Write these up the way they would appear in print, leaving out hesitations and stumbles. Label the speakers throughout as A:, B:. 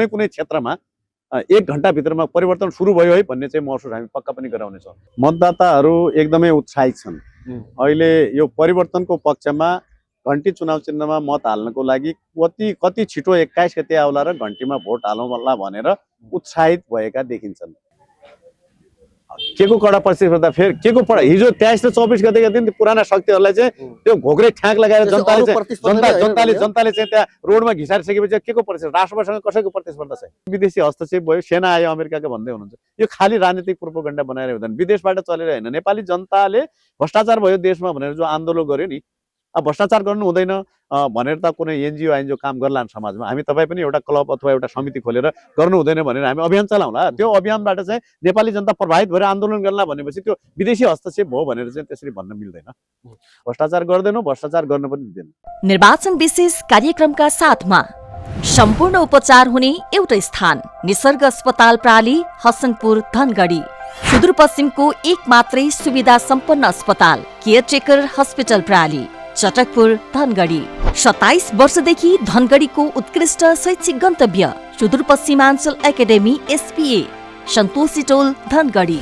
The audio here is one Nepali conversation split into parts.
A: कुनै कुनै क्षेत्रमा 1 घण्टाभित्रमा परिवर्तन सुरु भयो है भन्ने चाहिँ महसुस हामी पक्का पनि गराउनेछौँ। मतदाताहरू एकदमै उत्साहित छन्। अहिले यो परिवर्तनको पक्षमा घन्टी चुनाव चिन्हमा मत हाल्नको लागि कति छिटो 21 गते आउला र घन्टीमा भोट हालौँला भनेर उत्साहित भएका देखिन्छन्। के को कडा प्रतिस्पर्धा फेरि के को हिजो 23 र 24 गते दिन पुराना शक्तिहरूलाई चाहिँ त्यो घोक्रे ठ्याक लगाएर जनताले चाहिँ त्यहाँ रोडमा घिसारिसकेपछि के को प्रतिस्पर्धा, राष्ट्रसँग कसैको प्रतिस्पर्धा छ? विदेशी हस्तक्षेप भयो, सेना आयो अमेरिकाको भन्दै हुनुहुन्छ। यो खाली राजनीतिक प्रोपोगन्डा बनाएर हुँदैन, विदेशबाट चलेर हैन। नेपाली जनताले भ्रष्टाचार भयो देशमा भनेर जो आन्दोलन गर्यो नि, भ्रष्टाचार गर्नु हुँदैन भनेर त कुनै एनजिओ आइएनजिओ काम गर्ला समाजमा। हामी तपाईँ पनि एउटा क्लब अथवा एउटा समिति खोलेर गर्नु हुँदैन भनेर हामी अभियान चलाउँला। त्यो अभियानबाट चाहिँ नेपाली जनता प्रभावित भएर आन्दोलन गर्ला भनेपछि त्यो विदेशी हस्तक्षेप भयो भनेर चाहिँ त्यसरी भन्न मिल्दैन। भ्रष्टाचार गर्दैनौँ, भ्रष्टाचार गर्न पनि दिँदैन।
B: निर्वाचन विशेष कार्यक्रमका साथमा सम्पूर्ण उपचार हुने एउटै स्थान निसर्ग अस्पताल प्राली हसनपुर धनगढी। सुदूरपश्चिमको एक मात्रै सुविधा सम्पन्न अस्पताल केयरटेकर हस्पिटल प्राली चटकपुर धनगढी। 27 वर्षदेखि धनगढीको उत्कृष्ट शैक्षिक गन्तव्य सुदूरपश्चिमाञ्चल एकाडेमी एसपीए सन्तोषी टोल धनगढी।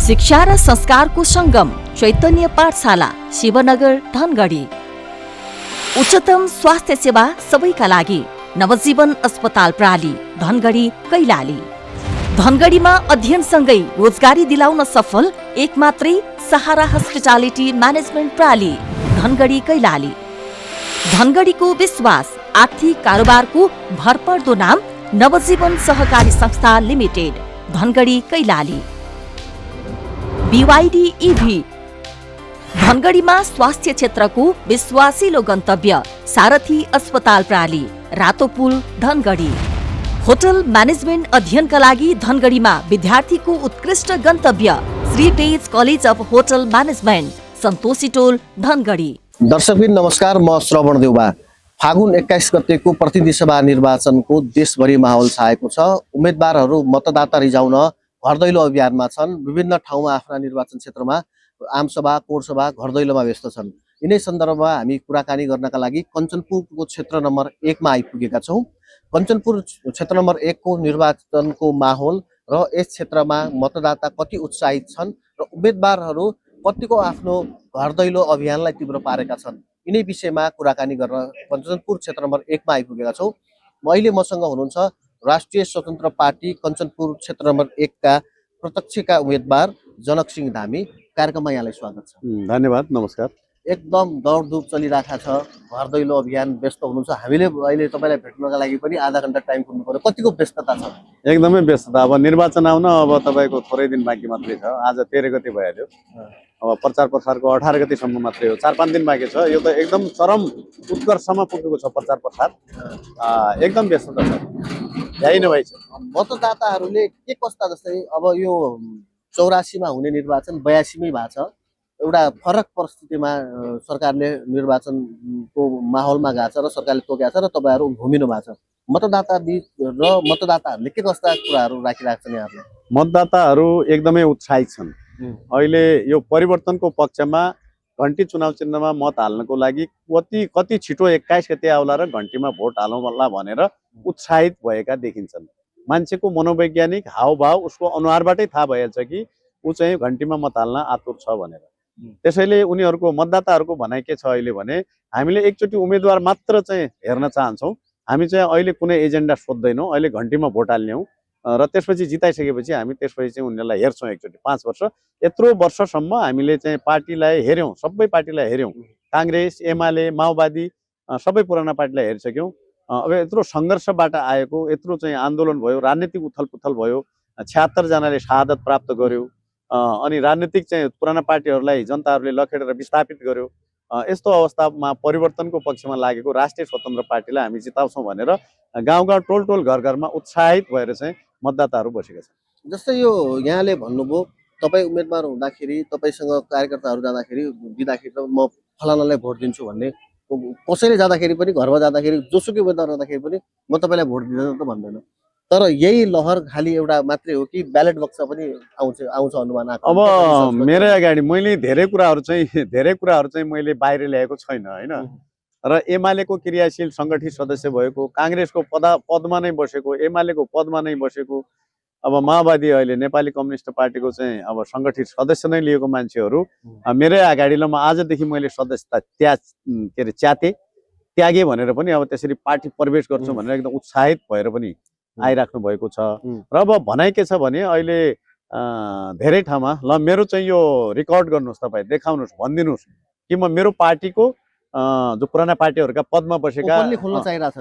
B: शिक्षा र संस्कारको संगम चैतन्य पाठशाला शिवनगर धनगढी। उच्चतम स्वास्थ्य सेवा सबैका लागि नवजीवन अस्पताल प्राली धनगढी कैलाली। धनगढीमा अध्ययनसँगै रोजगारी दिलाउन सफल एक मात्रै सहारा हस्पिटालिटी म्यानेजमेन्ट प्राली धनगढी कैलाली। धनगढीको विश्वास आर्थिक कारोबारको भरपर्दो नाम नवजीवन सहकारी संस्था limited Dhangadhi Kailali. BYD EV धनगढीमा स्वास्थ्य क्षेत्रको विश्वासिलो गन्तव्य सारथी अस्पताल प्राली रातोपुल धनगढी। होटल म्यानेजमेन्ट अध्ययनका लागि धनगढीमा विद्यार्थीको उत्कृष्ट गन्तव्य श्री तेज कलेज अफ होटल म्यानेजमेन्ट सन्तोषी टोल धनगढी।
C: दर्शकबिन नमस्कार, म श्रवण देउबा। फागुन 21 गतेको प्रतिनिधि सभा निर्वाचनको देशभरि माहौल छाएको छ। उम्मेदवारहरू मतदाता रिझाउन घर दैलो अभियानमा छन्। विभिन्न ठाउँमा आफ्ना निर्वाचन क्षेत्रमा आमसभा कोणसभा घर दैलोमा व्यस्त छन्। यिनै सन्दर्भमा हामी कुराकानी गर्नका लागि कञ्चनपुरको क्षेत्र नम्बर 1 मा आइपुगेका छौँ। कञ्चनपुर क्षेत्र नम्बर 1 को निर्वाचनको माहौल र यस क्षेत्रमा मतदाता कति उत्साहित छन् र उम्मेदवारहरू कतिको आफ्नो घर दैलो अभियानलाई तीव्र पारेका छन्, यिनै विषयमा कुराकानी गर्न कञ्चनपुर क्षेत्र नम्बर 1 मा आइपुगेका छौँ। अहिले मसँग हुनुहुन्छ राष्ट्रिय स्वतन्त्र पार्टी कञ्चनपुर क्षेत्र नम्बर 1 का प्रत्यक्षका उम्मेदवार जनक सिंह धामी। कार्यक्रममा यहाँलाई स्वागत छ।
A: धन्यवाद, नमस्कार।
C: एकदम दौडधुप चलिरहेको छ, घर दैलो अभियान व्यस्त हुनुहुन्छ। हामीले अहिले तपाईँलाई भेट्नका लागि पनि आधा घण्टा टाइम कुर्नु पर्यो। कतिको व्यस्तता छ?
A: एकदमै व्यस्तता। अब निर्वाचन आउन अब तपाईँको थोरै दिन बाँकी मात्रै छ। आज 13 गते भइहाल्यो। अब प्रचार प्रसारको 18 गतेसम्म मात्रै हो, 4-5 दिन बाँकी छ। यो त एकदम चरम उत्कर्षमा पुगेको छ प्रचार प्रसार। एकदम व्यस्तता छ, यही नै भइछ।
C: मतदाताहरूले के कस्ता, जस्तै अब यो 84 मा हुने निर्वाचन 82 मै भएको छ। एउटा फरक परिस्थितिमा सरकारले निर्वाचनको माहौलमा गएको छ र सरकारले तोकेको छ र तपाईँहरू घुमिनु भएको छ। मतदाता बीच र मतदाताहरूले के कस्ता कुराहरू राखिरहेको छन् यहाँहरूले?
A: मतदाताहरू एकदमै उत्साहित छन्। अहिले यो परिवर्तनको पक्षमा घन्टी चुनाव चिन्हमा मत हाल्नको लागि कति छिटो 21 गते आउला र घन्टीमा भोट हालौँला भनेर उत्साहित भएका देखिन्छन्। मान्छेको मनोवैज्ञानिक हावभाव उसको अनुहारबाटै थाहा भइहाल्छ कि ऊ चाहिँ घन्टीमा मत हाल्न आतुर छ भनेर। त्यसैले उनीहरूको मतदाताहरूको भनाइ के छ अहिले भने, हामीले एकचोटि उम्मेदवार मात्र चाहिँ हेर्न चाहन्छौँ। हामी चाहिँ अहिले कुनै एजेन्डा सोध्दैनौँ, अहिले घन्टीमा भोट हाल्ने हौँ र त्यसपछि जिताइसकेपछि हामी त्यसपछि चाहिँ उनीहरूलाई हेर्छौँ एकचोटि। 5 वर्ष यत्रो वर्षसम्म हामीले चाहिँ पार्टीलाई हेऱ्यौँ, सबै पार्टीलाई हेऱ्यौँ। काङ्ग्रेस, एमाले, माओवादी सबै पुराना पार्टीलाई हेरिसक्यौँ। अब यत्रो सङ्घर्षबाट आएको, यत्रो चाहिँ आन्दोलन भयो, राजनीतिक उथलपुथल भयो, 76 जनाले शहादत प्राप्त गर्यो, अनि राजनीतिक चाहिँ पुराना पार्टीहरूलाई जनताहरूले लखेडेर विस्थापित गर्यो। यस्तो अवस्थामा परिवर्तनको पक्षमा लागेको राष्ट्रिय स्वतन्त्र पार्टीलाई हामी जिताउँछौँ भनेर गाउँ गाउँ टोल टोल घर घरमा उत्साहित भएर चाहिँ मतदाताहरू बसेका छन्।
C: जस्तै यो यहाँले भन्नुभयो तपाईँ उम्मेदवार हुँदाखेरि तपाईँसँग कार्यकर्ताहरू जाँदाखेरि दिँदाखेरि म फलानालाई भोट दिन्छु भन्ने, कसैले जाँदाखेरि पनि घरमा जाँदाखेरि जोसुकै उम्मेदवार जाँदाखेरि पनि म तपाईँलाई भोट दिँदैन त भन्दैन। तर यही लहर खालि एउटा मात्रै हो कि ब्यालेट बक्स पनि आउँछ अनुमान?
A: अब मेरै अगाडि मैले धेरै कुराहरू चाहिँ मैले बाहिर ल्याएको छैन हैन। र एमालेको क्रियाशील सङ्गठित सदस्य भएको, काङ्ग्रेसको पदमा नै बसेको, एमालेको पदमा नै बसेको, अब माओवादी अहिले नेपाली कम्युनिस्ट पार्टीको चाहिँ अब सङ्गठित सदस्य नै लिएको मान्छेहरू मेरै अगाडि ल म आजदेखि मैले सदस्यता च्याते त्यागे भनेर पनि अब त्यसरी पार्टी प्रवेश गर्छु भनेर एकदम उत्साहित भएर पनि आइराख्नु भएको छ। र अब भनाइ के छ भने अहिले धेरै ठाउँमा ल मेरो चाहिँ यो रेकर्ड गर्नुहोस्, तपाईँ देखाउनुहोस्, भनिदिनुहोस् कि म मेरो पार्टीको जो पुराना पार्टीहरूका पदमा बसेका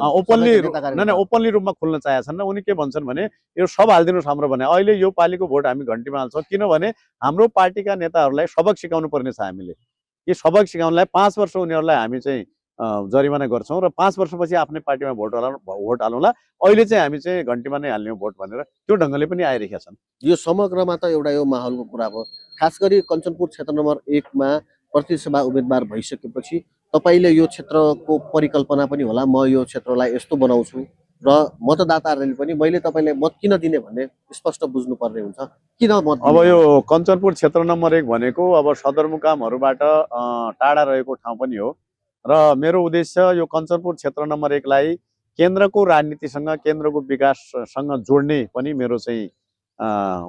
A: ओपनली रूपमा खुल्न चाहेछन्। उनी के भन्छन् भने यो सब हालिदिनुहोस् हाम्रो भने अहिले यो पालिको भोट हामी घन्टीमा हाल्छौँ, किनभने हाम्रो पार्टीका नेताहरूलाई सबक सिकाउनु पर्ने छ। हामीले कि सबक सिकाउनलाई 5 वर्ष उनीहरूलाई हामी चाहिँ जरिमाना गर्छौँ र 5 वर्षपछि आफ्नै पार्टीमा भोट हालौँला, अहिले चाहिँ हामी चाहिँ घन्टीमा नै हाल्ने भोट भनेर त्यो ढङ्गले पनि आइरहेका छन्।
C: यो समग्रमा त एउटा यो माहौलको कुरा भयो। खास गरी कञ्चनपुर क्षेत्र नम्बर 1 मा प्रतिनिधि सभा उम्मेदवार भइसकेपछि तपाईले यो क्षेत्रको परिकल्पना पनि होला, म यो क्षेत्रलाई यस्तो बनाउँछु र मतदाताहरूले पनि मैले तपाईलाई मत किन दिने भन्ने स्पष्ट बुझ्नु पर्ने हुन्छ। किन मत?
A: अब यो कञ्चनपुर क्षेत्र नम्बर 1 भनेको अब सदरमुकामहरूबाट टाढा रहेको ठाउँ पनि हो र मेरो उद्देश्य यो कञ्चनपुर क्षेत्र नम्बर 1 लाई केन्द्रको राजनीतिसँग, केन्द्रको विकाससँग जोड्ने पनि मेरो चाहिँ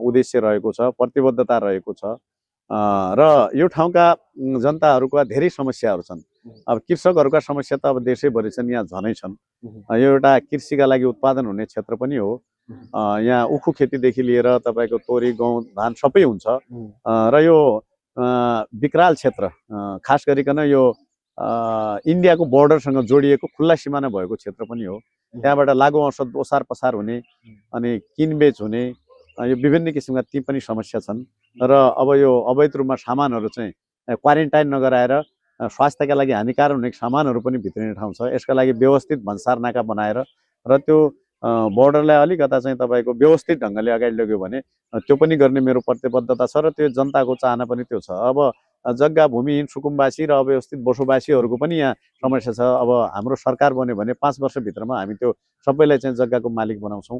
A: उद्देश्य रहेको छ, प्रतिबद्धता रहेको छ। र यो ठाउँका जनताहरूका धेरै समस्याहरू छन्। अब कृषकहरूका समस्या त अब देशैभरि छन्, यहाँ झनै छन्। यो एउटा कृषिका लागि उत्पादन हुने क्षेत्र पनि हो। यहाँ उखु खेतीदेखि लिएर तपाईँको तोरी, गहुँ, धान सबै हुन्छ। र यो विकराल क्षेत्र, खास गरिकन यो इन्डियाको बोर्डरसँग जोडिएको खुल्ला सिमाना भएको क्षेत्र पनि हो। त्यहाँबाट लागु औषध ओसार पसार हुने अनि किनबेच हुने यो विभिन्न किसिमका ती पनि समस्या छन्। र अब यो अवैध रूपमा सामानहरू चाहिँ क्वारेन्टाइन नगराएर स्वास्थ्यका लागि हानिकारक हुने सामानहरू पनि भित्रिने ठाउँ छ। यसका लागि व्यवस्थित भन्सार नाका बनाएर र त्यो बोर्डरलाई अलिकता चाहिँ तपाईँको व्यवस्थित ढङ्गले अगाडि लग्यो भने त्यो पनि गर्ने मेरो प्रतिबद्धता छ र त्यो जनताको चाहना पनि त्यो छ। अब जग्गा भूमिहीन सुकुम्बासी र अव्यवस्थित बसोबासीहरूको पनि यहाँ समस्या छ। अब हाम्रो सरकार बन्यो भने 5 वर्षभित्रमा हामी त्यो सबैलाई चाहिँ जग्गाको मालिक बनाउँछौँ।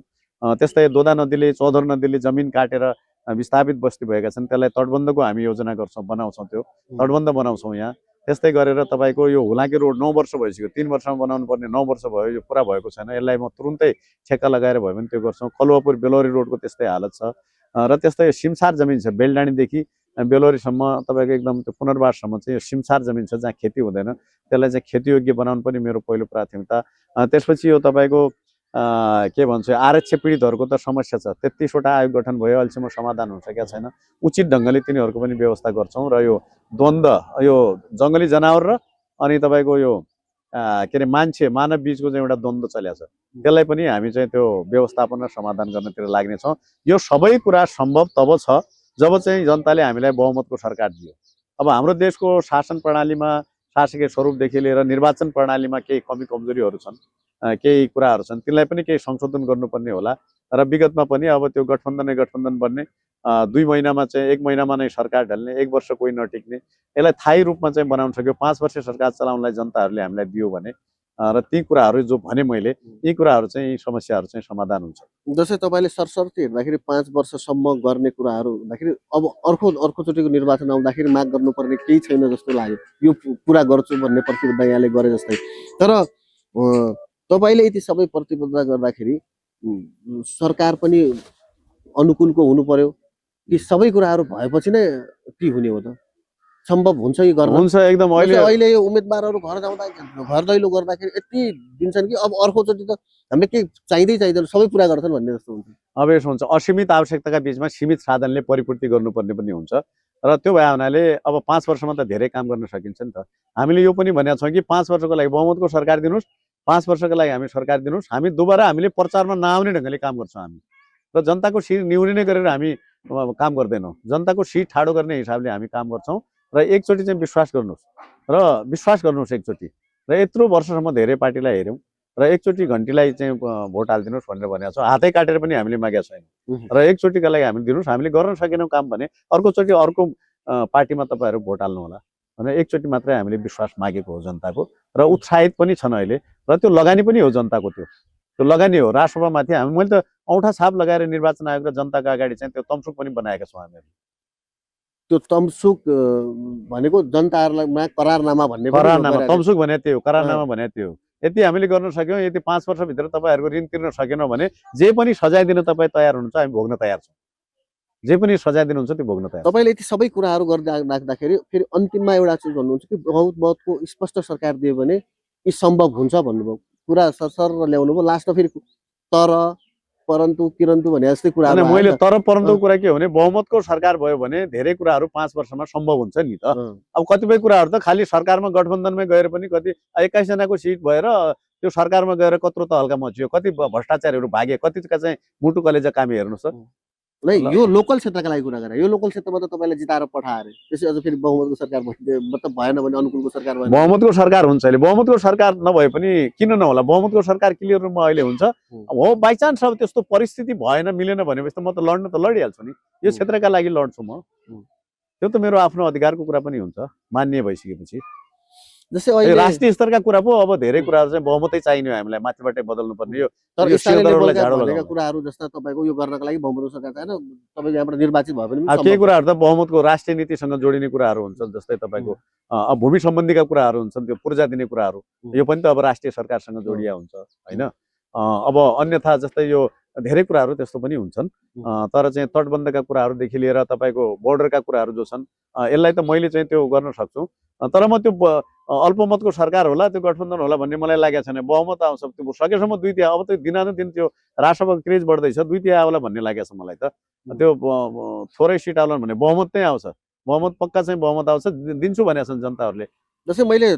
A: त्यस्तै दोदा नदीले, चौधर नदीले जमिन काटेर विस्थापित बस्ती भएका छन्, त्यसलाई तटबन्धको हामी योजना गर्छौँ, बनाउँछौँ, त्यो तटबन्ध बनाउँछौँ यहाँ। त्यस्तै गरेर तपाईँको यो हुलाकी रोड 9 वर्ष भइसक्यो, 3 वर्षमा बनाउनु पर्ने 9 वर्ष भयो, यो पुरा भएको छैन। यसलाई म तुरुन्तै ठेक्का लगाएर भयो भने त्यो गर्छौँ। कलुवापुर बेलोरी रोडको त्यस्तै हालत छ। र त्यस्तै सिमसार जमिन छ, बेलडाँडीदेखि बेलोरीसम्म तपाईँको एकदम त्यो पुनर्वाससम्म चाहिँ यो सिमसार जमिन छ जहाँ खेती हुँदैन, त्यसलाई चाहिँ खेतीयोग्य बनाउनु पनि मेरो पहिलो प्राथमिकता। त्यसपछि यो तपाईँको के भन्छ, आरक्ष पीडितहरूको त समस्या छ। 33वटा आयोग गठन भयो, अहिलेसम्म समाधान हुन सकेका छैन। उचित ढङ्गले तिनीहरूको पनि व्यवस्था गर्छौँ। र यो द्वन्द्व, यो जङ्गली जनावर र अनि तपाईँको यो के अरे मान्छे मानव बिचको चाहिँ एउटा द्वन्द्व चलेको छ, त्यसलाई पनि हामी चाहिँ त्यो व्यवस्थापन र समाधान गर्नतिर लाग्नेछौँ। यो सबै कुरा सम्भव तब छ जब चाहिँ जनताले हामीलाई बहुमतको सरकार दियो। अब हाम्रो देशको शासन प्रणालीमा, शासकीय स्वरूपदेखि लिएर निर्वाचन प्रणालीमा केही कमी कमजोरीहरू छन्, केही कुराहरू छन्, तिनलाई पनि केही संशोधन गर्नुपर्ने होला। र विगतमा पनि अब त्यो गठबन्धन बन्ने 2 महिनामा चाहिँ 1 महिनामा नै सरकार ढल्ने, 1 वर्ष कोही नटिक्ने, यसलाई थायी रूपमा चाहिँ बनाउन सक्यो। 5 वर्ष सरकार चलाउनलाई जनताहरूले हामीलाई दियो भने र ती कुराहरू जो भने मैले, यी कुराहरू चाहिँ, यी समस्याहरू चाहिँ समाधान हुन्छ।
C: जस्तै तपाईँले सरसर्ती हेर्दाखेरि 5 वर्षसम्म गर्ने कुराहरू हुँदाखेरि अब अर्कोचोटिको निर्वाचन आउँदाखेरि माग गर्नुपर्ने केही छैन जस्तो लाग्यो। यो पुरा गर्छु भन्ने प्रतिबद्धता यहाँले गरे जस्तै। तर तपाईले यति सबै प्रतिबद्धता गर्दाखेरि सरकार पनि अनुकूलको हुनु पर्यो कि सबै कुराहरू भएपछि नै के हुने हो त? सम्भव हुन्छ कि गर्न?
A: हुन्छ एकदम।
C: अहिले यो उम्मेदवारहरू घर दैलो गर्दाखेरि यति दिन्छन् कि अब अर्कोचोटि त हामीले के चाहिँदैन सबै पुरा गर्छन् भन्ने जस्तो हुन्छ।
A: अब यसो हुन्छ, असीमित आवश्यकताका बिचमा सीमित साधनले परिपूर्ति गर्नुपर्ने पनि हुन्छ। र त्यो भए हुनाले अब 5 वर्षमा त धेरै काम गर्न सकिन्छ नि त। हामीले यो पनि भनेका छौँ कि 5 वर्षको लागि बहुमतको सरकार दिनुहोस्, 5 वर्षको लागि हामी सरकार दिनुहोस्। हामी दोबारा हामीले प्रचारमा नआउने ढङ्गले काम गर्छौँ हामी, र जनताको शिर निहुरिने गरेर हामी काम गर्दैनौँ। जनताको शिर ठाडो गर्ने हिसाबले हामी काम गर्छौँ। र एकचोटि चाहिँ विश्वास गर्नुहोस् एकचोटि। र यत्रो वर्षसम्म धेरै पार्टीलाई हेऱ्यौँ र एकचोटि घन्टीलाई चाहिँ भोट हालिदिनुहोस् भनेर भनेको छौँ। हातै काटेर पनि हामीले मागेका छैनौँ। र एकचोटिका लागि हामीले दिनुहोस्, हामीले गर्न सकेनौँ काम भने अर्कोचोटि अर्को पार्टीमा तपाईँहरू भोट हाल्नु होला भनेर एकचोटि मात्रै हामीले विश्वास मागेको हो जनताको। र उत्साहित पनि छन् अहिले, र त्यो लगानी पनि हो जनताको। त्यो लगानी हो राष्ट्रसभामाथि। मैले त औँठा छाप लगाएर निर्वाचन आयोग र जनताको अगाडि चाहिँ त्यो तमसुक पनि बनाएका छौँ हामीहरू।
C: त्यो तमसुक भनेको जनताहरुमा करारनामा भन्ने पनि
A: करारनामा
C: गरिरहेको छ।
A: तमसुक भने त्यो करारनामा भने त्यो यदि हामीले गर्न सक्यौँ यदि 5 वर्षभित्र तपाईँहरूको ऋण तिर्न सकेनौँ भने जे पनि सजाय दिन तपाईँ तयार हुनुहुन्छ हामी भोग्न तयार छौँ जे पनि सजाय दिनुहुन्छ त्यो भोग्न तयार
C: तपाईले यति सबै कुराहरू गर्दै राख्दाखेरि फेरि अन्तिममा एउटा चीज भन्नुहुन्छ कि बहुमतको स्पष्ट सरकार दियो भने यी सम्भव हुन्छ भन्नुभयो कुरा सरसर ल्याउनु भयो लास्टमा फेरि तर परन्तु किरन्तु भने जस्तै
A: अनि
C: कुराहरू
A: मैले
C: आयो।
A: तर परन्तु कुरा के हो भने बहुमतको सरकार भयो भने धेरै कुराहरू 5 वर्षमा सम्भव हुन्छ नि त अब कतिपय कुराहरू त खालि सरकारमा गठबन्धनमै गएर पनि कति 21 जनाको सिट भएर त्यो सरकारमा गएर कत्रो त हल्का मचियो कति भ्रष्टाचारीहरू भागे कतिका चाहिँ मुटु कलेजा कामी हेर्नुहोस् त
C: नै यो लोकल क्षेत्रका लागि कुरा गरे यो लोकल क्षेत्रमा त तपाईले जिताएर पठाए अरे त्यसै अझ फेरि बहुमतको सरकार मतलब भएन भने अनुकूलको सरकार भएन
A: बहुमतको सरकार हुन्छ अहिले बहुमतको सरकार नभए पनि किन नहोला बहुमतको सरकार क्लियर रूपमा अहिले हुन्छ हो बाइ चान्स अब त्यस्तो परिस्थिति भएन मिलेन भनेपछि त म त लड्न त लडिहाल्छु नि यो क्षेत्रका लागि लड्छु म त्यो त मेरो आफ्नो अधिकारको कुरा पनि हुन्छ मान्य भइसकेपछि
C: जस्तै
A: यो
C: अहिले
A: राष्ट्रिय स्तरका कुरा पो अब धेरै कुराहरू चाहिँ बहुमतै चाहिने हो हामीलाई माथिबाटै बदल्नु पर्ने यो
C: तर
A: यो
C: स्थानीय
A: शिरदरहरूलाई
C: लेभलका
A: झाडो
C: भनेका
A: लगाउनु।
C: कुराहरू जस्ता तपाईँको यो गर्नका लागि बहुमतको सरकार चाहिएन तपाईको यहाँबाट निर्वाचित भयो भने पनि
A: केही
C: सम्भव।
A: कुराहरू त बहुमतको राष्ट्रिय नीतिसँग जोडिने कुराहरू हुन्छन् जस्तै तपाईँको अब भूमि सम्बन्धीका कुराहरू हुन्छन् त्यो पूर्जा दिने कुराहरू यो पनि त अब राष्ट्रिय सरकारसँग जोडिया हुन्छ होइन अब अन्यथा जस्तै यो धेरै कुराहरू त्यस्तो पनि हुन्छन् तर चाहिँ तटबन्धका कुराहरूदेखि लिएर तपाईँको बोर्डरका कुराहरू जो छन् यसलाई त मैले चाहिँ त्यो गर्न सक्छु तर म त्यो अल्पमतको सरकार होला त्यो गठबन्धन होला भन्ने मलाई लागेको छैन बहुमत आउँछ त्यो सकेसम्म 2 तिहाई अब त्यो दिनानुदिन त्यो राष्ट्रपति क्रेज बढ्दैछ 2 तिहाई आउला भन्ने लागेको छ मलाई त त्यो थोरै सिट आउला भने बहुमत नै आउँछ बहुमत पक्का चाहिँ बहुमत आउँछ दिन्छु भनेका छन् जनताहरूले
C: जस्तै मैले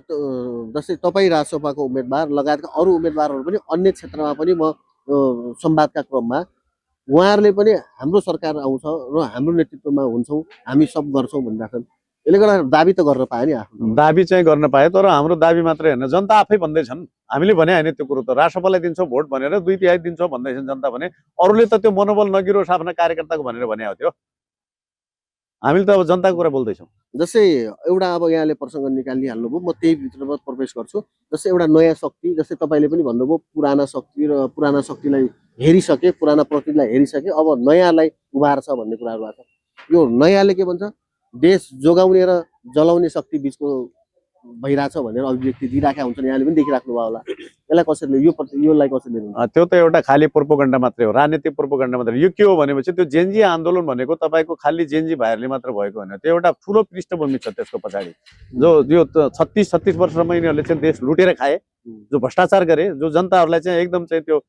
C: जस्तै तपाईँ राजसभाको उम्मेदवार लगायतका अरू उम्मेदवारहरू पनि अन्य क्षेत्रमा पनि म संवादका क्रममा उहाँहरूले पनि हाम्रो सरकार आउँछ र हाम्रो नेतृत्वमा हुन्छौँ हामी सब गर्छौँ भनिराख्छन् यसले गर्दा दाबी त गर्न पाए नि आफ्नो
A: दाबी चाहिँ गर्न पाए तर हाम्रो दाबी मात्रै होइन जनता आफै भन्दैछन् हामीले भने होइन त्यो कुरो त राष्ट्रपतिलाई दिन्छौँ भोट भनेर 2 तिहाई दिन्छौँ भन्दैछन् जनता भने अरूले त त्यो मनोबल नगिरोस् आफ्ना कार्यकर्ताको भनेर भने हो त्यो हामीले त अब जनताको कुरा बोल्दैछौँ
C: जस्तै एउटा अब यहाँले प्रसङ्ग निकालिहाल्नुभयो म त्यही भित्रमा प्रवेश गर्छु जस्तै एउटा नयाँ शक्ति जस्तै तपाईँले पनि भन्नुभयो पुराना शक्ति र पुराना शक्तिलाई हेरिसके पुराना प्रतिनिधिलाई हेरिसके अब नयाँलाई उभार्छ भन्ने कुराहरू आएको छ यो नयाँले के भन्छ देश जोगाउने र जलाउने शक्ति बिचको भइरहेछ भनेर अभिव्यक्ति दिइराखेका हुन्छन् यहाँले पनि देखिराख्नु भयो होला यसलाई कसरी योलाई कसरी लिनुहुन्छ
A: त्यो त एउटा खाली प्रोपोगन्डा मात्रै हो राजनीतिक प्रोपोगन्डा मात्रै यो के हो भनेपछि त्यो जेनजी आन्दोलन भनेको तपाईँको खाली जेनजी भाइहरूले मात्र भएको होइन त्यो एउटा ठुलो पृष्ठभूमि छ त्यसको पछाडि जो यो 36 वर्षसम्म यिनीहरूले चाहिँ देश लुटेर खाए जो भ्रष्टाचार गरे जो जनताहरूलाई चाहिँ एकदम चाहिँ त्यो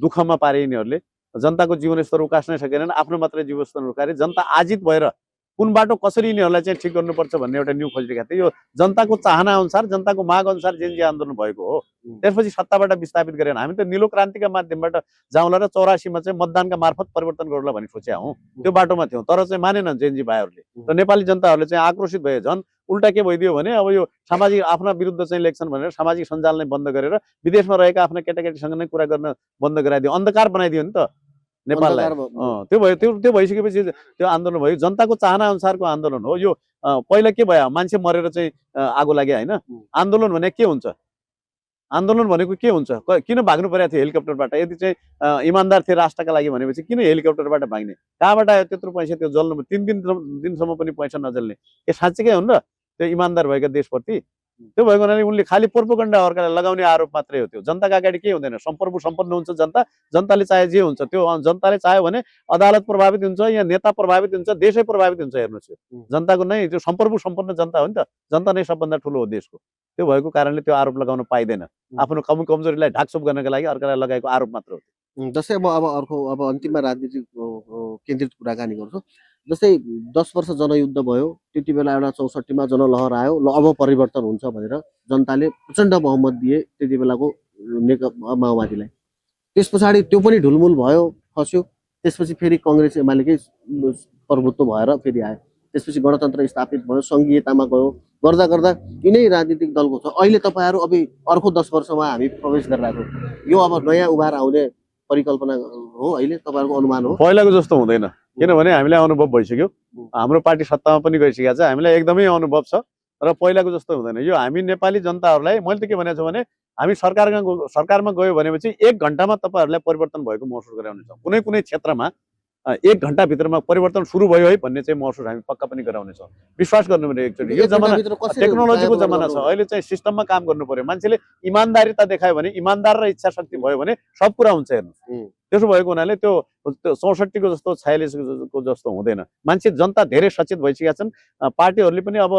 A: दुःखमा पारे यिनीहरूले जनताको जीवनस्तर उकास्नै सकेनन् आफ्नो मात्रै जीवनस्तर उकारे जनता आजित भएर कुन बाटो कसरी यिनीहरूलाई चाहिँ ठिक गर्नुपर्छ भन्ने एउटा न्यू खोजिरहेका थिए यो जनताको चाहना अनुसार जनताको माग अनुसार जेनजी आन्दोलन भएको हो त्यसपछि सत्ताबाट विस्थापित गरेन हामी त नीलो क्रान्तिका माध्यमबाट जाउँला र 84 मा चाहिँ मतदानका मार्फत परिवर्तन गरौँला भनी सोचेका हौँ त्यो बाटोमा थियौँ तर चाहिँ मानेनन् जेनजी भाइहरूले र नेपाली जनताहरूले चाहिँ आक्रोशित भए झन् उल्टा के भइदियो भने अब यो सामाजिक आफ्ना विरुद्ध चाहिँ इलेक्सन भनेर सामाजिक सञ्जाल नै बन्द गरेर विदेशमा रहेका आफ्ना केटाकेटीसँग नै कुरा गर्न बन्द गराइदियो अन्धकार बनाइदियो नि त नेपाललाई त्यो भयो त्यो भइसकेपछि त्यो आन्दोलन भयो जनताको चाहना अनुसारको आन्दोलन हो यो पहिला के भयो मान्छे मरेर चाहिँ आगो लाग्यो होइन आन्दोलन भने के हुन्छ आन्दोलन भनेको के हुन्छ किन भाग्नु परेको थियो हेलिकप्टरबाट यदि चाहिँ इमान्दार थिए राष्ट्रका लागि भनेपछि किन हेलिकप्टरबाट भाग्ने कहाँबाट आयो त्यत्रो पैसा त्यो जल्नु 3 दिनसम्म पनि पैसा नजल्ने के साँच्चीकै हुन् र त्यो इमान्दार भएका देशप्रति त्यो भएको हुनाले उनले खालि प्रोपोगन्डा अर्कालाई लगाउने आरोप मात्रै हो त्यो जनताका अगाडि के हुँदैन सम्पन्न हुन्छ जनताले चाहे जे हुन्छ त्यो जनताले चाह्यो भने अदालत प्रभावित हुन्छ या नेता प्रभावित हुन्छ देशै प्रभावित हुन्छ हेर्नुहोस् जनताको नै त्यो सम्पन्न जनता हो नि त जनता नै सबभन्दा ठुलो हो देशको त्यो भएको कारणले त्यो आरोप लगाउन पाइँदैन आफ्नो कमजोरीलाई ढाकछोप गर्नका लागि अर्कालाई लगाएको आरोप मात्र हो
C: जस्तै म अब अन्तिममा राजनीतिक केन्द्रित कुराकानी गर्छु जस्तै 10 वर्ष जनयुद्ध भयो त्यति बेला एउटा 64 मा जनलहर आयो ल अब परिवर्तन हुन्छ भनेर जनताले प्रचण्ड बहुमत दिए त्यति बेलाको नेकपा माओवादीलाई त्यस पछाडि त्यो पनि ढुलमुल भयो खस्यो त्यसपछि फेरि कांग्रेस एमालेकै प्रभुत्व भएर फेरि आयो त्यसपछि गणतन्त्र स्थापित भयो संघीयतामा गयो गर्दा गर्दा यिनै राजनीतिक दलको छ अहिले तपाईहरु अब अर्को 10 वर्षमा हामी प्रवेश गरिरहेको यो अब नयाँ उभार आउने परिकल्पना हो अहिले तपाईहरुको अनुमान हो
A: पहिलाको जस्तो हुँदैन किनभने हामीलाई अनुभव भइसक्यो हाम्रो पार्टी सत्तामा पनि गइसकेको छ हामीलाई एकदमै अनुभव छ र पहिलाको जस्तो हुँदैन यो हामी नेपाली जनताहरूलाई मैले त के भनेको छु भने हामी सरकारमा गयो भनेपछि 1 घण्टामा तपाईहरुलाई परिवर्तन भएको महसुस गराउने छौं कुनै क्षेत्रमा 1 घण्टाभित्रमा परिवर्तन सुरु भयो है भन्ने चाहिँ महसुस हामी पक्का पनि गराउनेछौँ। विश्वास गर्नु पर्यो एकचोटि। यो जमाना टेक्नोलोजीको जमाना छ, अहिले चाहिँ सिस्टममा काम गर्नु पर्यो। मान्छेले इमान्दारिता देखायो भने, इमान्दार र इच्छा शक्ति भयो भने सब कुरा हुन्छ। हेर्नु त्यसो भएको हुनाले त्यो 64 को जस्तो 46 को जस्तो हुँदैन। मान्छे जनता धेरै सचेत भइसकेका छन्। पार्टीहरूले पनि अब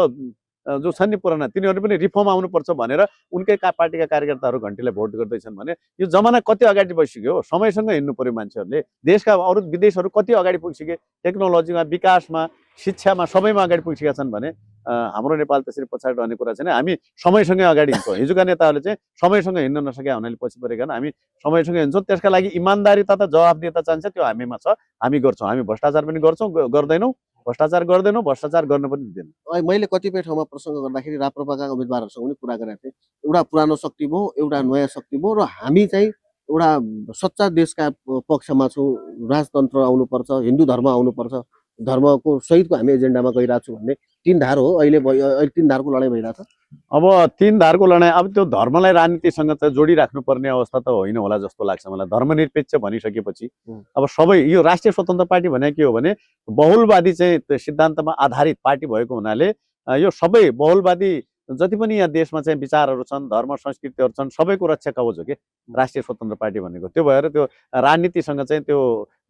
A: जो छन् नि पुराना तिनीहरूले पनि रिफर्म आउनुपर्छ भनेर उनकै पार्टीका कार्यकर्ताहरू घन्टीलाई भोट गर्दैछन् भने यो जमाना कति अगाडि बढिसक्यो। समयसँग हिँड्नु पर्यो मान्छेहरूले। देशका अरू विदेशहरू कति अगाडि पुगिसके, टेक्नोलोजीमा, विकासमा, शिक्षामा सबैमा अगाडि पुगिसकेका छन् भने हाम्रो नेपाल त्यसरी पछाडि रहने कुरा छैन। हामी समयसँगै अगाडि हिँड्छौँ। हिजोका नेताहरूले चाहिँ समयसँग हिँड्न नसकेका हुनाले पछि परेका हामी समयसँगै हिँड्छौँ। त्यसका लागि इमान्दारिता त जवाफदिहिता चाहिन्छ, त्यो हामीमा छ, हामी गर्छौँ। हामी भ्रष्टाचार पनि गर्छौँ, गर्दैनौँ, भ्रष्टाचार गर्दैनौँ, भ्रष्टाचार गर्न पनि दिँदैनौँ।
C: मैले कतिपय ठाउँमा प्रसङ्ग गर्दाखेरि राप्रपाका उम्मेदवारहरूसँग पनि कुरा गरेको थिएँ। एउटा पुरानो शक्ति भयो, एउटा नयाँ शक्ति भयो, र हामी चाहिँ एउटा सच्चा देशका पक्षमा छौँ। राजतन्त्र आउनुपर्छ, हिन्दू धर्म आउनुपर्छ, धर्मको सहितको हामी एजेन्डामा गइरहेको छु भन्ने 3 धार हो। अहिले 3 धारको लडाइँ भइरहेछ।
A: अब 3 धारको लडाइँ, अब त्यो धर्मलाई राजनीतिसँग चाहिँ जोडिराख्नु पर्ने अवस्था त होइन होला जस्तो लाग्छ मलाई। धर्मनिरपेक्ष भनिसकेपछि अब सबै यो राष्ट्रिय स्वतन्त्र पार्टी भने के हो भने बहुलवादी चाहिँ सिद्धान्तमा आधारित पार्टी भएको हुनाले यो सबै बहुलवादी जति पनि यहाँ देशमा चाहिँ विचारहरू छन्, धर्म संस्कृतिहरू छन्, सबैको रक्षा कवच हो कि राष्ट्रिय स्वतन्त्र पार्टी भनेको। त्यो भएर त्यो राजनीतिसँग चाहिँ त्यो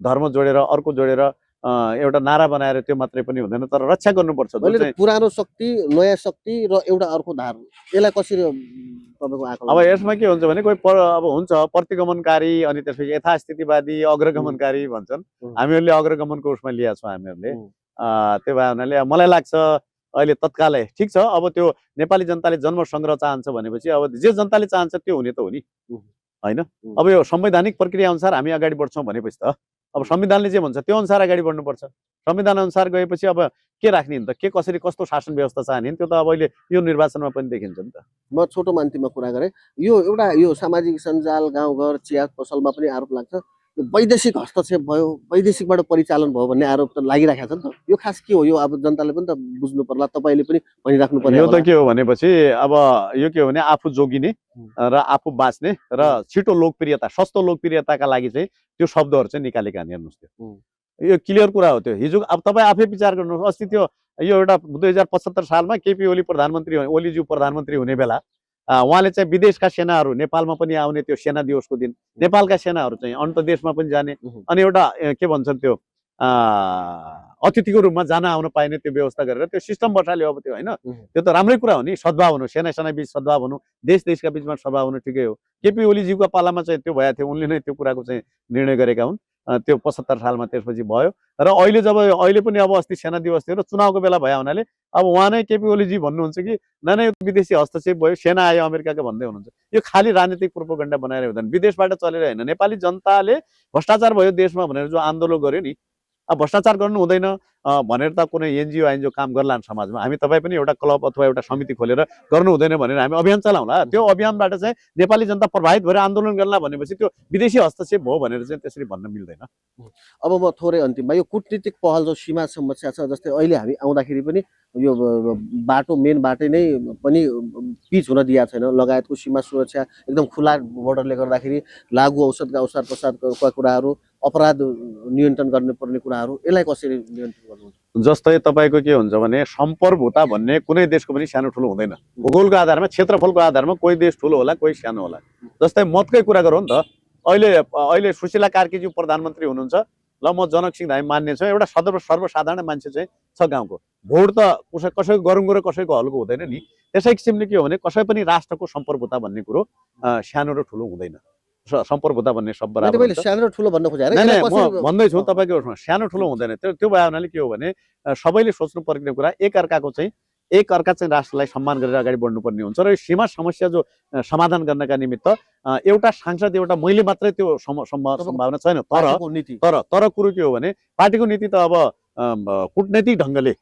A: धर्म जोडेर अर्को जोडेर एउटा नारा बनाएर त्यो मात्रै पनि हुँदैन, तर रक्षा गर्नुपर्छ।
C: पुरानो शक्ति, नयाँ शक्ति र एउटा अर्को धार, यसलाई कसरी तपाईँको आकलन?
A: अब यसमा के हुन्छ भने कोही अब हुन्छ प्रतिगमनकारी, अनि त्यसपछि यथास्थितिवादी, अग्रगमनकारी भन्छन्। हामीहरूले अग्रगमनको उसमा लिएका छौँ हामीहरूले। त्यो भए हुनाले मलाई लाग्छ अहिले तत्कालै ठिक छ। अब त्यो नेपाली जनताले जन्म सङ्ग्रह चाहन्छ भनेपछि अब जे जनताले चाहन्छ त्यो हुने त हो नि, होइन? अब यो संवैधानिक प्रक्रिया अनुसार हामी अगाडि बढ्छौँ भनेपछि त अब संविधानले जे भन्छ त्यो अनुसार अगाडि बढ्नुपर्छ। संविधान अनुसार गएपछि अब के राख्ने नि त, के कसरी कस्तो शासन व्यवस्था चाहने त्यो त अब अहिले यो निर्वाचनमा पनि देखिन्छ नि त।
C: म छोटो मान्तीमा कुरा गरेँ। यो एउटा यो सामाजिक सञ्जाल, गाउँघर, चिया पसलमा पनि आरोप लाग्छ वैदेशिक हस्तक्षेप भयो, वैदेशिकबाट परिचालन भयो भन्ने आरोप त लागिरहेको छ नि त। यो खास के हो? यो अब जनताले पनि त बुझ्नु पर्ला, तपाईँले पनि भनिराख्नु पर्यो।
A: यो त के हो भनेपछि अब यो के हो भने आफू जोगिने र आफू बाँच्ने र छिटो लोकप्रियता, सस्तो लोकप्रियताका लागि चाहिँ त्यो शब्दहरू चाहिँ निकालेका हेर्नुहोस्। त्यो यो क्लियर कुरा हो। त्यो हिजो अब तपाईँ आफै विचार गर्नुहोस्। अस्ति त्यो यो एउटा 2075 सालमा केपी ओली प्रधानमन्त्री, ओलीज्यू प्रधानमन्त्री हुने बेला उहाँले चाहिँ विदेशका सेनाहरू नेपालमा पनि आउने, त्यो सेना दिवसको दिन नेपालका सेनाहरू चाहिँ अन्त देशमा पनि जाने, अनि एउटा के भन्छन् त्यो अतिथिको रूपमा जान आउन पाइने त्यो व्यवस्था गरेर त्यो सिस्टम बसाल्यो। अब त्यो होइन, त्यो त राम्रै कुरा हो नि। सद्भाव हुनु, सेना सेना बिच सद्भाव हुनु, देश देशका बिचमा सद्भाव हुनु ठिकै हो। केपी ओलीज्यूको पालामा चाहिँ त्यो भएको थियो, उनले नै त्यो कुराको चाहिँ निर्णय गरेका हुन्। त्यो 75 सालमा त्यसपछि भयो। र अहिले जब अहिले पनि अब अस्ति सेना दिवस थियो र चुनावको बेला भयो हुनाले अब उहाँ नै केपी ओलीजी भन्नुहुन्छ कि नै विदेशी हस्तक्षेप भयो, सेना आयो अमेरिकाको भन्दै हुनुहुन्छ। यो खाली राजनीतिक प्रोपोगन्डा बनाएर हुँदैन, विदेशबाट चलेर होइन। नेपाली जनताले भ्रष्टाचार भयो देशमा भनेर जो आन्दोलन गर्यो नि, अब भ्रष्टाचार गर्नु हुँदैन भनेर त कुनै एनजिओ आइएनजिओ काम गर्लान् समाजमा। हामी तपाईँ पनि एउटा क्लब अथवा एउटा समिति खोलेर गर्नु हुँदैन भनेर हामी अभियान चलाउँला। त्यो अभियानबाट चाहिँ नेपाली जनता प्रभावित भएर आन्दोलन गर्ला भनेपछि त्यो विदेशी हस्तक्षेप भयो भनेर चाहिँ त्यसरी भन्न मिल्दैन।
C: अब म थोरै अन्तिममा यो कूटनीतिक पहल जो सीमा समस्या छ, जस्तै अहिले हामी आउँदाखेरि पनि यो बाटो, मेन बाटो नै पनि पिच हुन दिएको छैन, लगायतको सीमा सुरक्षा एकदम खुला बोर्डरले गर्दाखेरि लागु औषधका अवसर प्रसादका कुराहरू, अपराध नियन्त्रण गर्नुपर्ने कुराहरू, यसलाई कसरी नियन्त्रण गर्नुहुन्छ?
A: जस्तै तपाईँको के हुन्छ भने सम्प्रभुता भन्ने कुनै देशको पनि सानो ठुलो हुँदैन। भूगोलको आधारमा, क्षेत्रफलको आधारमा कोही देश ठुलो होला, कोही सानो होला। जस्तै मतकै कुरा गरौँ नि त। अहिले सुशीला कार्कीज्यू प्रधानमन्त्री हुनुहुन्छ, ल म जनक सिंह धामी मान्ने छु, एउटा सर्वसाधारण मान्छे चाहिँ छ गाउँको। भोट त कसैको गरुङ्गो र कसैको हल्को हुँदैन नि। त्यसै किसिमले के हो भने कसै पनि राष्ट्रको सम्प्रभुता भन्ने कुरो सानो र ठुलो हुँदैन। सम्प्रभुता भन्ने शब्द
C: सानो र ठुलो भन्न खोजेर
A: म भन्दैछु तपाईँको सानो ठुलो हुँदैन। त्यो भयो हुनाले के हो भने सबैले सोच्नु पर्ने कुरा एक अर्का चाहिँ राष्ट्रलाई सम्मान गरेर अगाडि बढ्नुपर्ने हुन्छ। र यो सीमा समस्या जो समाधान गर्नका निमित्त एउटा सांसद, एउटा मैले मात्रै त्यो सम्भावना छैन। तर कुरो के हो भने पार्टीको नीति त अब कूटनैतिक ढङ्गले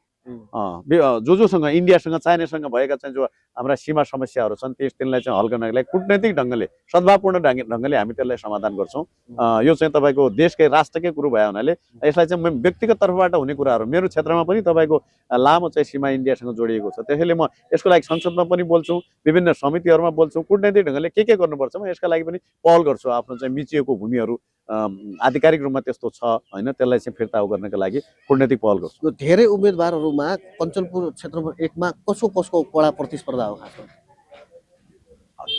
A: जोसँग इन्डियासँग, चाइनासँग भएका चाहिँ जो हाम्रा सीमा समस्याहरू छन् तिनलाई चाहिँ हल गर्नका लागि कूटनैतिक ढङ्गले, सद्भावपूर्ण ढङ्गले हामी त्यसलाई समाधान गर्छौँ। यो चाहिँ तपाईँको देशकै राष्ट्रकै कुरो भयो हुनाले यसलाई चाहिँ व्यक्तिगत तर्फबाट हुने कुराहरू, मेरो क्षेत्रमा पनि तपाईँको लामो चाहिँ सीमा इन्डियासँग जोडिएको छ। त्यसैले म यसको लागि संसदमा पनि बोल्छु, विभिन्न समितिहरूमा बोल्छु, कूटनैतिक ढङ्गले के गर्नुपर्छ म यसका लागि पनि पहल गर्छु। आफ्नो चाहिँ मिचिएको भूमिहरू आधिकारिक रूपमा त्यस्तो छ होइन, त्यसलाई चाहिँ फिर्ता गर्नका लागि कूटनीतिक पहल गर्छु।
C: यो धेरै उम्मेदवारहरूमा कञ्चनपुर क्षेत्र नम्बर 1 मा कसको कडा प्रतिस्पर्धा हो खासमा?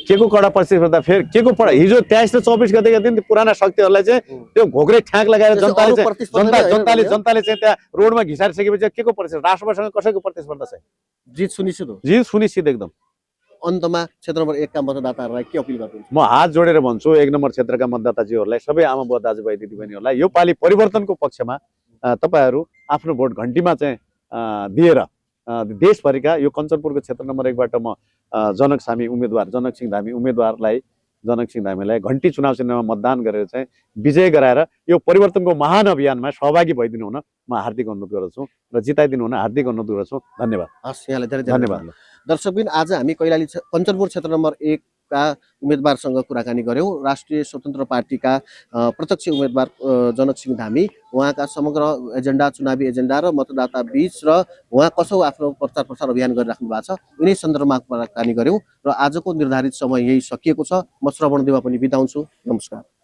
A: के को कडा प्रतिस्पर्धा, फेरि के को हिजो 23 र 24 गतेका दिन पुराना शक्तिहरूलाई चाहिँ त्यो घोक्रे ठ्याक लगाएर जनताले चाहिँ त्यहाँ रोडमा घिसारिसकेपछि के को प्रतिस्पर्धा, राष्ट्रसँग कसैको प्रतिस्पर्धा छ?
C: जित सुनिश्चित हो।
A: जित सुनिश्चित एकदम।
C: अन्तमा क्षेत्र नम्बर 1 का मतदाताहरूलाई के अपील गर्नुहुन्छ?
A: म हात जोडेर भन्छु 1 नम्बर क्षेत्रका मतदाताजीहरूलाई, सबै आमा बुवा दाजुभाइ दिदीबहिनीहरूलाई यो पालि परिवर्तनको पक्षमा तपाईहरू आफ्नो भोट घन्टीमा चाहिँ दिएर देशभरिका यो कञ्चनपुरको क्षेत्र नम्बर 1 बाट म जनक सिंह धामी उम्मेदवारलाई घन्टी चुनाव चिन्हमा मतदान गरेर चाहिँ विजय गराएर यो परिवर्तनको महान अभियानमा सहभागी भइदिनु हुन म हार्दिक अनुरोध गर्दछु र जिताइदिनु हुन हार्दिक अनुरोध गर्दछु। धन्यवाद।
C: हस्, यहाँलाई धेरै धन्यवाद। दर्शकबिन, आज हामी कैलाली कञ्चनपुर क्षेत्र नम्बर 1 का उम्मेदवारसँग कुराकानी गर्यौं। राष्ट्रिय स्वतन्त्र पार्टीका प्रत्यक्ष उम्मेदवार जनक सिंह धामी, उहाँका समग्र एजेन्डा, चुनावी एजेन्डा र मतदाता बीच र उहाँ कसो आफ्नो प्रचार प्रसार अभियान गरिराख्नु भएको छ, यिनै सन्दर्भमा कुराकानी गर्यौं र आजको निर्धारित समय यही सकिएको छ। म श्रवण देवा पनि बिदा हुन्छु। नमस्कार।